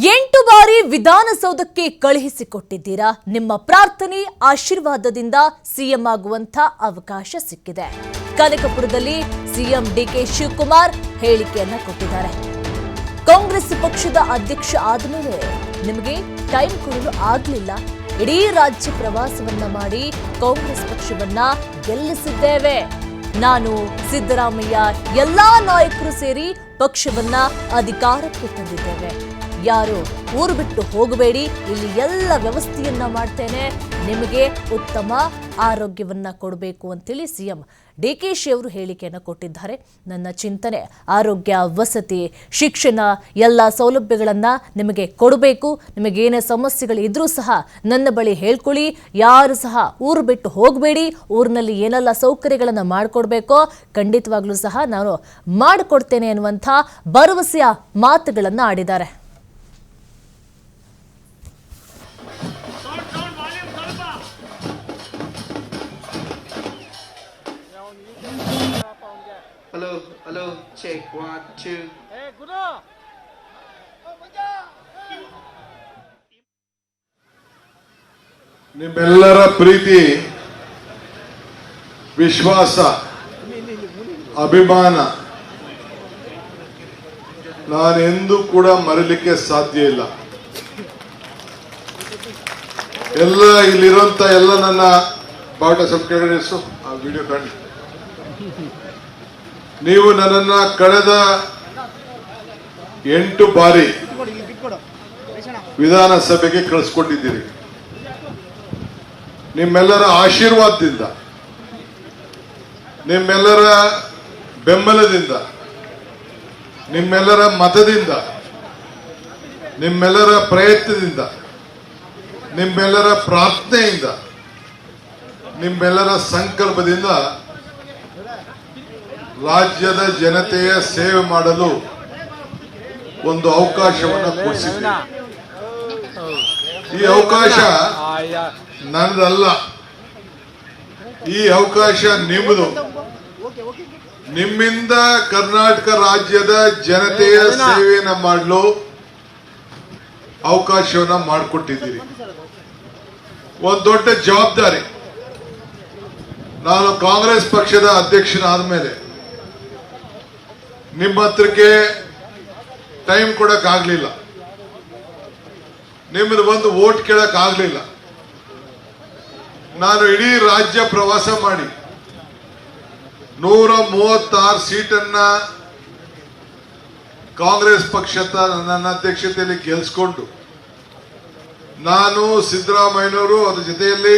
8 ಬಾರಿ ವಿಧಾನಸೌಧಕ್ಕೆ ಕಳುಹಿಸಿಕೊಟ್ಟಿದ್ದೀರಾ. ನಿಮ್ಮ ಪ್ರಾರ್ಥನೆ ಆಶೀರ್ವಾದದಿಂದ ಸಿಎಂ ಆಗುವಂತ ಅವಕಾಶ ಸಿಕ್ಕಿದೆ. ಕನಕಪುರದಲ್ಲಿ ಸಿಎಂ ಡಿಕೆ ಶಿವಕುಮಾರ್ ಹೇಳಿಕೆಯನ್ನ ಕೊಟ್ಟಿದ್ದಾರೆ. ಕಾಂಗ್ರೆಸ್ ಪಕ್ಷದ ಅಧ್ಯಕ್ಷ ಆದಮೇಲೆ ನಿಮಗೆ ಟೈಮ್ ಕೊಡಲು ಆಗಲಿಲ್ಲ. ಇಡೀ ರಾಜ್ಯ ಪ್ರವಾಸವನ್ನ ಮಾಡಿ ಕಾಂಗ್ರೆಸ್ ಪಕ್ಷವನ್ನ ಗೆಲ್ಲಿಸಿದ್ದೇವೆ. ನಾನು ಸಿದ್ದರಾಮಯ್ಯ ಎಲ್ಲಾ ನಾಯಕರು ಸೇರಿ ಪಕ್ಷವನ್ನ ಅಧಿಕಾರಕ್ಕೆ ತಂದಿದ್ದೇವೆ. ಯಾರು ಊರು ಬಿಟ್ಟು ಹೋಗಬೇಡಿ, ಇಲ್ಲಿ ಎಲ್ಲ ವ್ಯವಸ್ಥೆಯನ್ನ ಮಾಡ್ತೇನೆ, ನಿಮಗೆ ಉತ್ತಮ ಆರೋಗ್ಯವನ್ನ ಕೊಡಬೇಕು ಅಂತೇಳಿ ಸಿಎಂ ಡಿಕೆಶಿ ಅವರು ಹೇಳಿಕೆಯನ್ನು ಕೊಟ್ಟಿದ್ದಾರೆ. ನನ್ನ ಚಿಂತನೆ ಆರೋಗ್ಯ, ವಸತಿ, ಶಿಕ್ಷಣ ಎಲ್ಲ ಸೌಲಭ್ಯಗಳನ್ನ ನಿಮಗೆ ಕೊಡಬೇಕು. ನಿಮಗೇನೇ ಸಮಸ್ಯೆಗಳಿದ್ರೂ ಸಹ ನನ್ನ ಬಳಿ ಹೇಳ್ಕೊಳ್ಳಿ. ಯಾರು ಸಹ ಊರು ಬಿಟ್ಟು ಹೋಗಬೇಡಿ, ಊರಿನಲ್ಲಿ ಏನೆಲ್ಲ ಸೌಕರ್ಯಗಳನ್ನು ಮಾಡಿಕೊಡ್ಬೇಕೋ ಖಂಡಿತವಾಗ್ಲೂ ಸಹ ನಾನು ಮಾಡಿಕೊಡ್ತೇನೆ ಅನ್ನುವಂಥ ಭರವಸೆಯ ಮಾತುಗಳನ್ನು ಆಡಿದ್ದಾರೆ. Hello, check 1 2. Hey, Guru. ನಿಮ್ಮೆಲ್ಲರ ಪ್ರೀತಿ, ವಿಶ್ವಾಸ, ಅಭಿಮಾನ ನಾನೆಂದೂ ಕೂಡ ಮರೆಯಲಿಕ್ಕೆ ಸಾಧ್ಯ ಇಲ್ಲ. ಎಲ್ಲ ಇಲ್ಲಿರುವಂತ ಎಲ್ಲ ನನ್ನ ಬಾಟ ಸ್ವಲ್ಪ ಕೆಳಗಡೆ ಆ ವಿಡಿಯೋ ಕಾಣಿ. ನೀವು ನನ್ನನ್ನ ಕಳೆದ 8 ಬಾರಿ ವಿಧಾನಸಭೆಗೆ ಕಳಿಸ್ಕೊಟ್ಟಿದ್ದೀರಿ. ನಿಮ್ಮೆಲ್ಲರ ಆಶೀರ್ವಾದದಿಂದ, ನಿಮ್ಮೆಲ್ಲರ ಬೆಂಬಲದಿಂದ, ನಿಮ್ಮೆಲ್ಲರ ಮತದಿಂದ, ನಿಮ್ಮೆಲ್ಲರ ಪ್ರಯತ್ನದಿಂದ, ನಿಮ್ಮೆಲ್ಲರ ಪ್ರಾರ್ಥನೆಯಿಂದ, ನಿಮ್ಮೆಲ್ಲರ ಸಂಕಲ್ಪದಿಂದ ರಾಜ್ಯದ ಜನತೆಯ ಸೇವೆ ಮಾಡಲು ಒಂದು ಅವಕಾಶವನ್ನು ಕೊಡಿಸಿದೆ. ಈ ಅವಕಾಶ ನನ್ನದಲ್ಲ, ಈ ಅವಕಾಶ ನಿಮ್ಮದು. ನಿಮ್ಮಿಂದ ಕರ್ನಾಟಕ ರಾಜ್ಯದ ಜನತೆಯ ಸೇವೆಯನ್ನು ಮಾಡಲು ಅವಕಾಶವನ್ನ ಮಾಡಿಕೊಟ್ಟಿದ್ದೀರಿ. ಒಂದು ದೊಡ್ಡ ಜವಾಬ್ದಾರಿ. ನಾನು ಕಾಂಗ್ರೆಸ್ ಪಕ್ಷದ ಅಧ್ಯಕ್ಷನಾದ ಮೇಲೆ ನಿಮ್ಮ ಹತ್ರಕ್ಕೆ ಟೈಮ್ ಕೊಡಕ್ ಆಗ್ಲಿಲ್ಲ, ನಿಮ್ಮದು ಒಂದು ವೋಟ್ ಕೇಳಕ್ ಆಗ್ಲಿಲ್ಲ. ನಾನು ಇಡೀ ರಾಜ್ಯ ಪ್ರವಾಸ ಮಾಡಿ 136 ಸೀಟನ್ನ ಕಾಂಗ್ರೆಸ್ ಪಕ್ಷದ ನನ್ನ ಅಧ್ಯಕ್ಷತೆಯಲ್ಲಿ ಗೆಲ್ಸ್ಕೊಂಡು, ನಾನು ಸಿದ್ದರಾಮಯ್ಯನವರು ಅದರ ಜೊತೆಯಲ್ಲಿ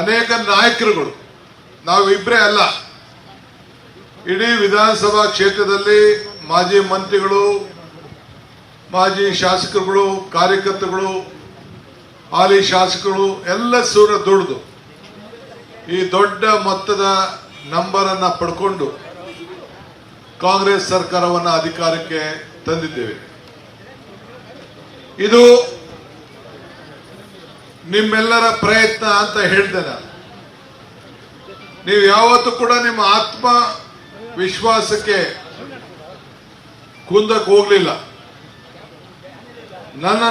ಅನೇಕ ನಾಯಕರುಗಳು, ನಾವು ಇಬ್ಬರೇ ಅಲ್ಲ, ಇಡೀ ವಿಧಾನಸಭಾ ಕ್ಷೇತ್ರದಲ್ಲಿ ಮಾಜಿ ಮಂತ್ರಿಗಳು, ಮಾಜಿ ಶಾಸಕರುಗಳು, ಕಾರ್ಯಕರ್ತರುಗಳು, ಹಾಲಿ ಶಾಸಕರು ಎಲ್ಲ ಸೂರ ದುಡಿದು ಈ ದೊಡ್ಡ ಮೊತ್ತದ ನಂಬರ್ ಅನ್ನ ಪಡ್ಕೊಂಡು ಕಾಂಗ್ರೆಸ್ ಸರ್ಕಾರವನ್ನು ಅಧಿಕಾರಕ್ಕೆ ತಂದಿದ್ದೇವೆ. ಇದು ನಿಮ್ಮೆಲ್ಲರ ಪ್ರಯತ್ನ ಅಂತ ಹೇಳ್ತೇನೆ. ನೀವು ಯಾವತ್ತೂ ಕೂಡ ನಿಮ್ಮ ಆತ್ಮ ವಿಶ್ವಾಸಕ್ಕೆ ಕುಂದಕ್ಕೆ ಹೋಗ್ಲಿಲ್ಲ. ನನ್ನ